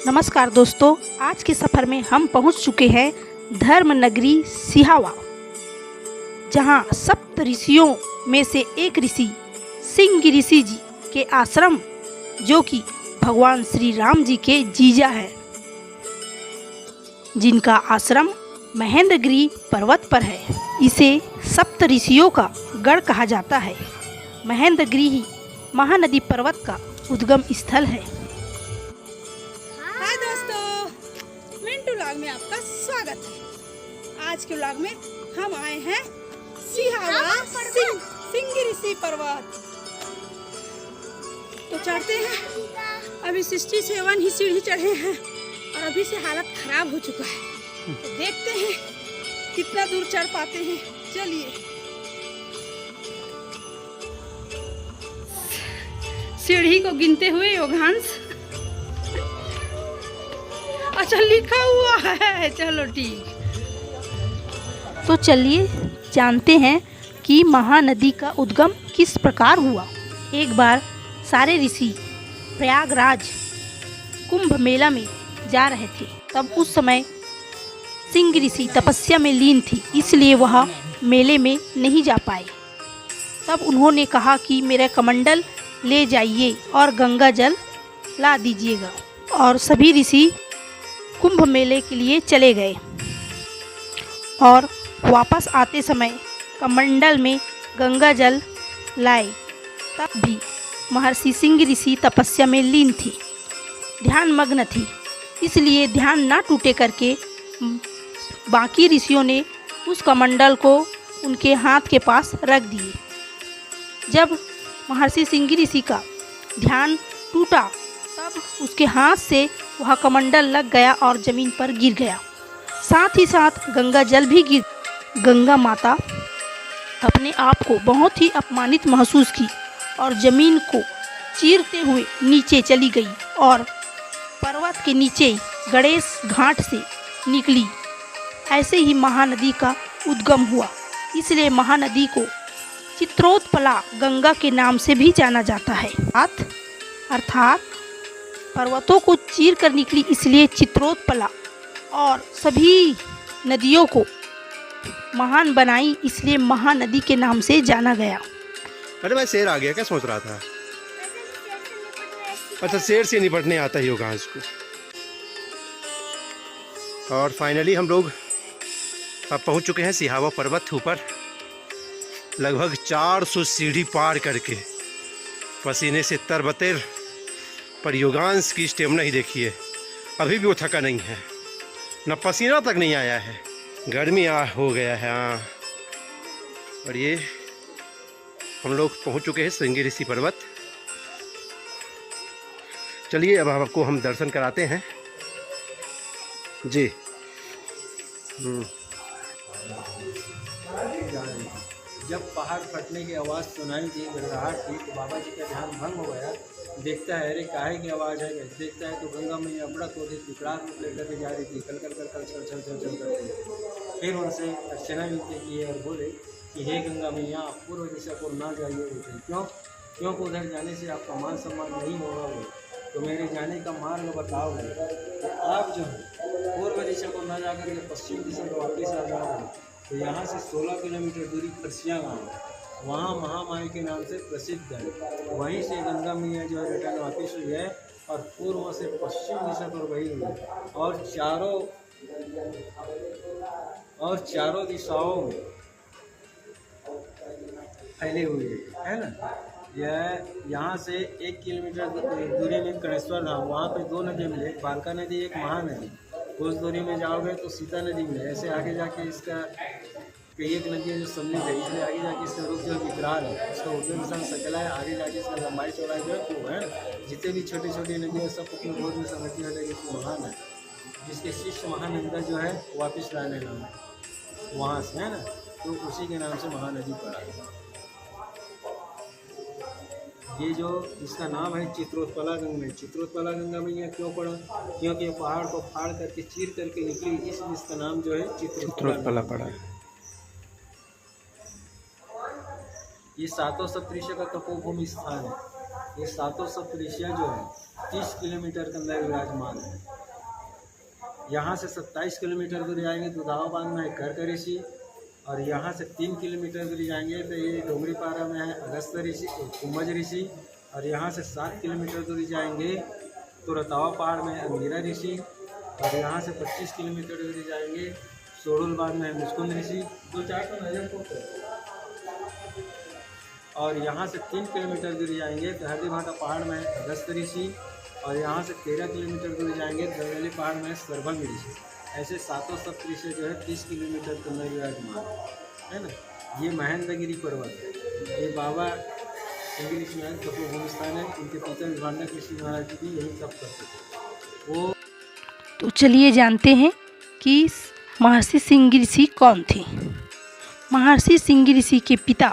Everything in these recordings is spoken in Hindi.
नमस्कार दोस्तों, आज के सफ़र में हम पहुंच चुके हैं धर्म नगरी सिहावा, जहां सप्त ऋषियों में से एक ऋषि सिंह ऋषि जी के आश्रम, जो कि भगवान श्री राम जी के जीजा है, जिनका आश्रम महेंद्रगिरी पर्वत पर है। इसे सप्त ऋषियों का गढ़ कहा जाता है। महेंद्रगिरी ही महानदी पर्वत का उद्गम स्थल है। हाय दोस्तों, मिंटू व्लॉग में आपका स्वागत है। आज के व्लॉग में हम आए हैं सिहावा सिंह ऋषि पर्वत। तो चढ़ते हैं। अभी 67 ही सीढ़ी चढ़े हैं और अभी से हालत खराब हो चुका है। तो देखते हैं कितना दूर चढ़ पाते हैं। चलिए, सीढ़ी को गिनते हुए योगांश। अच्छा, लिखा हुआ है, चलो ठीक। तो चलिए जानते हैं कि महानदी का उद्गम किस प्रकार हुआ। एक बार सारे ऋषि प्रयागराज कुंभ मेला में जा रहे थे। तब उस समय सिंह ऋषि तपस्या में लीन थी, इसलिए वह मेले में नहीं जा पाए। तब उन्होंने कहा कि मेरा कमंडल ले जाइए और गंगा जल ला दीजिएगा। और सभी ऋषि कुंभ मेले के लिए चले गए और वापस आते समय कमंडल में गंगा जल लाए। तब भी महर्षि सिंह ऋषि तपस्या में लीन थी, ध्यान मग्न थी, इसलिए ध्यान ना टूटे करके बाकी ऋषियों ने उस कमंडल को उनके हाथ के पास रख दिए। जब महर्षि सिंह ऋषि का ध्यान टूटा, तब उसके हाथ से वह कमंडल लग गया और ज़मीन पर गिर गया। साथ ही साथ गंगा जल भी गिर। गंगा माता अपने आप को बहुत ही अपमानित महसूस की और ज़मीन को चीरते हुए नीचे चली गई और पर्वत के नीचे गणेश घाट से निकली। ऐसे ही महानदी का उद्गम हुआ। इसलिए महानदी को चित्रोत्पला गंगा के नाम से भी जाना जाता है। अर्थात पर्वतों को चीर कर निकली, इसलिए चित्रोत्पला, और सभी नदियों को महान बनाई, इसलिए महानदी के नाम से जाना गया। अरे मैं शेर आ गया क्या सोच रहा था। अच्छा, शेर से निपटने आता है योगांश को। और फाइनली हम लोग अब पहुंच चुके हैं सिहावा पर्वत ऊपर। लगभग 400 सीढ़ी पार करके पसीने से तरबतर, पर योगांश की स्टेमिना ही देखिए, अभी भी वो थका नहीं है, न पसीना तक नहीं आया है, गर्मी हो गया है। हाँ, और ये हम लोग पहुंच चुके हैं सिंह ऋषि पर्वत। चलिए अब आपको हम दर्शन कराते हैं जी। जब पहाड़ फटने की आवाज़ सुनाई दी, घबराहट थी, तो बाबा जी का ध्यान भंग हो गया। देखता है, अरे काहे की आवाज़ है। देखता है तो गंगा मैया बड़ा क्रोधित विकराल रूप लेकर के जा रही थी, कल कल कल कल चल चल चल चल करके। फिर उनसे अर्चना विनती की और बोले कि हे गंगा मैया, आप पूर्व दिशा को ना जाइए। क्योंकि उधर जाने से आपका मान सम्मान नहीं होगा। वो तो मेरे जाने का मार्ग बताओ। तो आप जो है पूर्व दिशा को ना जाकर के पश्चिम दिशा को वापस आ जाओ। तो यहाँ से 16 किलोमीटर दूरी खरसिया गाँव, वहाँ महामाई के नाम से प्रसिद्ध है। वहीं से गंगा मैया जो है रिटर्न वापस हुई है और पूर्व से पश्चिम दिशा पर बही हुई है और चारों दिशाओं में फैली हुई है ना। यह यहाँ से 1 किलोमीटर दूरी में कणेश्वर धाम, वहाँ पे 2 नदी मिले, एक बालका नदी, एक महानदी। उस दूरी में जाओगे तो सीता नदी मिले। ऐसे आगे जाके इसका एक नदी है जो सम्मिलित है, इसलिए आगे जाके इसका रूप जो है विकराल है, इसका उद्गम स्थान सकला है। आगे जाके इसका लंबाई चौड़ाई जो है वो है, जितने भी छोटी छोटी नदी है सब अपने गोद में समझती है, लेकिन महान है, जिसके शिष्य महानंदा जो है वापिस लाने नाम है वहाँ से, है ना। तो उसी के नाम से महानदी पड़ा है। ये जो इसका नाम है चित्रोत्पला गंगा। चित्रोत्पला गंगा मैया क्यों पड़ा? क्योंकि ये पहाड़ को फाड़ करके चीर करके निकली, इसलिए इसका नाम जो है चित्रोत्पला पड़ा है। ये 7 सप्तऋषि का तपोभूमि स्थान है। ये सातों सप्तऋषियाँ जो है 30 किलोमीटर के अंदर विराजमान है। यहाँ से 27 किलोमीटर दूर जाएंगे तो दावाबांध में है कर्क ऋषि, और यहाँ से 3 किलोमीटर दूर जाएंगे तो ये डोंगरीपारा में है अगस्त ऋषि कुंभज ऋषि, और यहाँ से 7 किलोमीटर दूर जाएंगे तो रतावा पहाड़ में है अंगिरा ऋषि, और यहाँ से 25 किलोमीटर दूर जाएंगे सोडुलबाग में है मुस्कुंद ऋषि। 2-4 तो नजर को, और यहाँ से 3 किलोमीटर दूर जाएंगे तो हरदी भाटा पहाड़ में है अगस्त ऋषि, और यहाँ से 13 किलोमीटर दूर जाएंगे दरवेली पहाड़ में सर्वंग ऋषि। ऐसे सातों सप्तऋषि जो है 30 किलोमीटर के अंदर विराजमान है ना। ये महेंद्रगिरी पर्वत है, ये बाबा सिंह ऋषि महाराज तपोभूमि स्थान है। इनके पिता विभांडक ऋषि महाराज जी भी यही सब करते थे। वो तो चलिए जानते हैं कि महर्षि सिंह ऋषि कौन थे। महर्षि सिंह ऋषि के पिता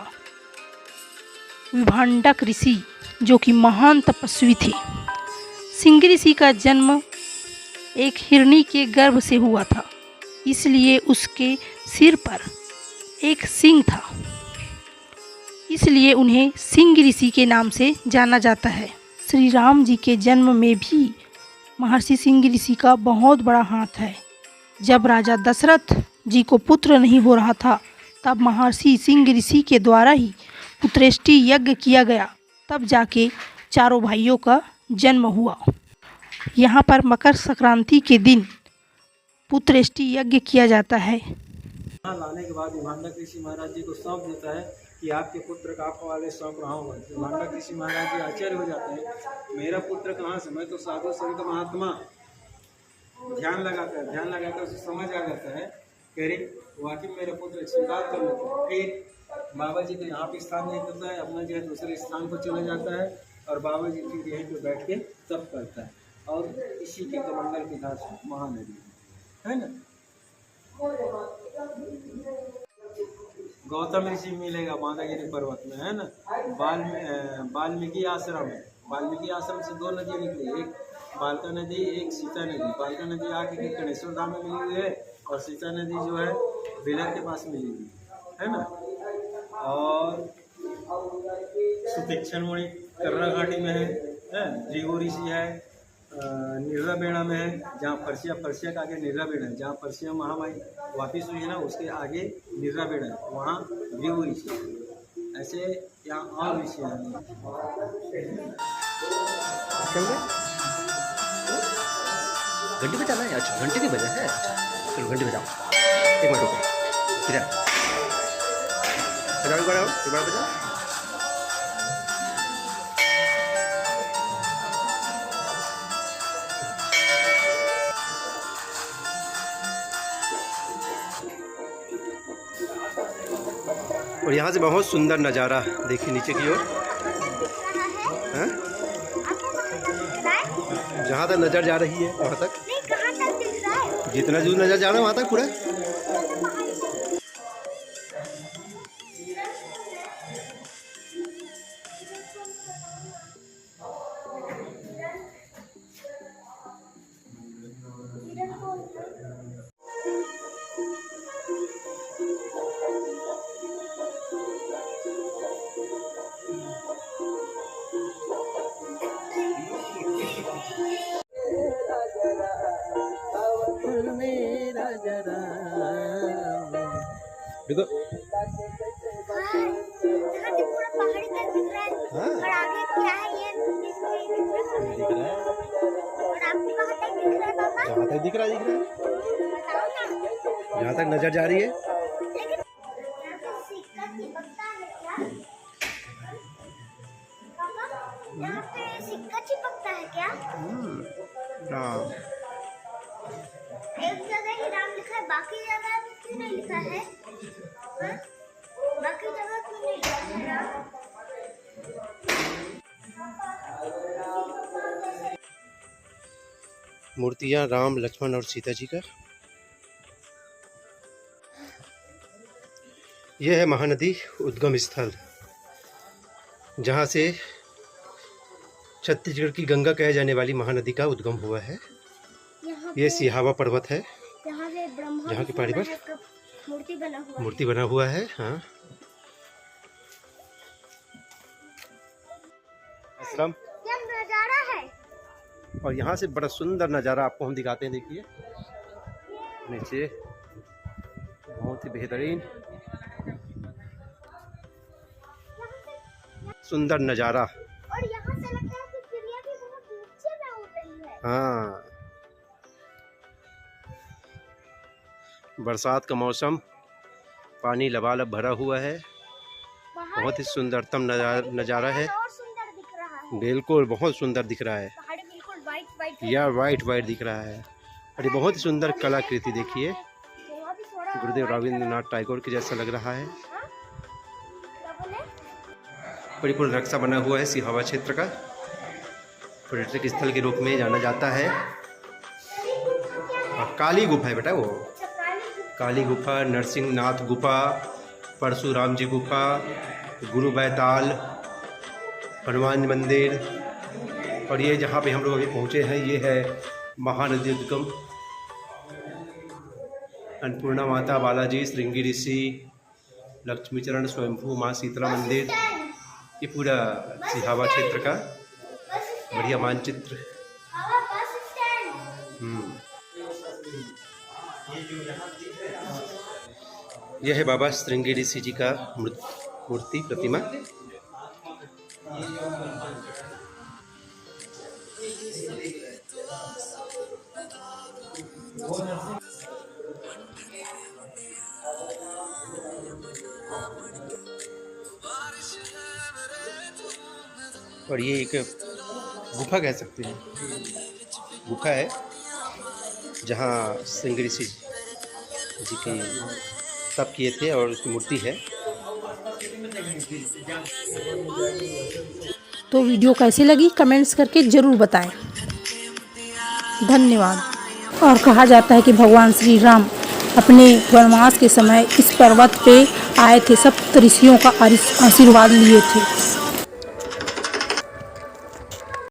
विभांडक ऋषि जो कि महान तपस्वी थे। सिंह ऋषि का जन्म एक हिरणी के गर्भ से हुआ था, इसलिए उसके सिर पर एक सिंह था, इसलिए उन्हें सिंह ऋषि के नाम से जाना जाता है। श्री राम जी के जन्म में भी महर्षि सिंह ऋषि का बहुत बड़ा हाथ है। जब राजा दशरथ जी को पुत्र नहीं हो रहा था, तब महर्षि सिंह ऋषि के द्वारा ही पुत्रेष्टि यज्ञ किया गया, तब जाके चारों भाइयों का जन्म हुआ। यहाँ पर मकर संक्रांति के दिन पुत्रेष्टि यज्ञ किया जाता है। यहाँ लाने के बाद विभांडक ऋषि महाराज जी को सौंप देता है कि आपके पुत्र का आपको आगे सौंप रहा हूँ। विभांडक ऋषि महाराज जी आश्चर्य हो जाते हैं, मेरा पुत्र कहाँ से, मैं तो साधु संत महात्मा। ध्यान लगाकर उसे समझ आ जाता है कि अरे वाकई मेरा पुत्र स्वीकार कर लेता है। फिर बाबा जी को यहाँ पे स्थान नहीं देता है, अपना जो है दूसरे स्थान पर चला जाता है, और बाबा जी फिर यहीं पे बैठ के तप करता है। और इसी के कमंडल के घाट महानदी है ना। गौतम ऋषि मिलेगा मांदागिरी पर्वत में है ना। वाल्मीकि आश्रम है। वाल्मीकि आश्रम से 2 नदियाँ निकली, एक बालका नदी, एक सीता नदी। बालका नदी आके के गणेश्वर धाम में मिली हुई है, और सीता नदी जो है बेलर के पास मिली हुई है ना। और सुतीक्षण मुनि कर्रा घाटी में है, रिगो ऋषि है निर्राबेड़ा में है, जहाँ फरसिया का आगे निर्राबेड़ा है। जहाँ फरसिया महामाई वापिस हुई है ना, उसके आगे निर्राबेड़ा है, वहाँ रिगो ऋषि है। ऐसे यहाँ और ऋषि हैं। घंटी बजाना है? अच्छा, घंटी की बजा है। चलो घंटी बजाओ। एक मिनट रुको, बजाओ एक बार बजाओ। और यहाँ से बहुत सुंदर नज़ारा देखिए नीचे की ओर, हैं? जहाँ तक नज़र जा रही है वहाँ तक, जितना दूर नज़र जा रहा है वहाँ तक पूरा। देखो पूरा पहाड़ी का दिख रहा है। हाँ। और आगे क्या है ये दिख रहा है। और आपको कहाँ तक दिख रहा है पापा? जहाँ तक दिख रहा है बताओ ना। जहाँ तक नजर जा रही है। लेकिन यहाँ पे सिक्का चिपकता है क्या? पापा यहाँ पे सिक्का चिपकता है क्या? हाँ, एक जगह ही नाम लिखा है, बाकी जगह क्यों नहीं लिखा है? हाँ? बाकी जगह क्यों नहीं लिखा है नाम? मूर्तियाँ राम लक्ष्मण और सीता जी का। यह है महानदी उद्गम स्थल, जहाँ से छत्तीसगढ़ की गंगा कहे जाने वाली महानदी का उद्गम हुआ है। ये सिहावा पर्वत है, यहाँ पे ब्रह्मा जहाँ की पहाड़ी पर मूर्ति बना हुआ है। हाँ। आश्रम। क्या नजारा है। और यहाँ से बड़ा सुंदर नज़ारा आपको हम दिखाते हैं। देखिए नीचे बहुत ही बेहतरीन सुंदर नज़ारा। और यहाँ से लगता है कि चिड़िया भी बहुत नीचे में उड़ रही है। हाँ, बरसात का मौसम, पानी लबालब भरा हुआ है। पहाड़ बहुत ही सुंदरतम नज़ारा है। और सुंदर दिख रहा है। बिल्कुल बहुत सुंदर दिख रहा है। पहाड़ बिल्कुल वाइट वाइट यह वाइट वाइट दिख रहा है। और ये बहुत ही सुंदर कलाकृति देखिए, गुरुदेव रविंद्रनाथ टैगोर के जैसा लग रहा है। परिपूर्ण नक्शा बना हुआ है सिहावा क्षेत्र का। पर्यटक स्थल के रूप में जाना जाता है। और काली गुफा है बेटा, वो काली गुफा, नरसिंहनाथ गुफा, परशुराम जी गुफा, गुरु बैताल, हनुमान मंदिर। और ये जहाँ पे हम लोग अभी पहुँचे हैं ये है महानदी उद्गम, अन्नपूर्णा माता, बालाजी, श्रृंगी ऋषि, लक्ष्मीचरण, स्वयंभू माँ शीतला मंदिर। ये पूरा सिहावा क्षेत्र का बढ़िया मानचित्र। यह है बाबा श्रृंगी ऋषि जी का मूर्ति प्रतिमा। और ये एक गुफा कह सकते हैं, गुफा है जहाँ श्रृंगी ऋषि जी की तप किए थे और उसकी मूर्ति है। तो वीडियो कैसी लगी कमेंट्स करके ज़रूर बताएं। धन्यवाद। और कहा जाता है कि भगवान श्री राम अपने वनवास के समय इस पर्वत पे आए थे, सब ऋषियों का आशीर्वाद लिए थे।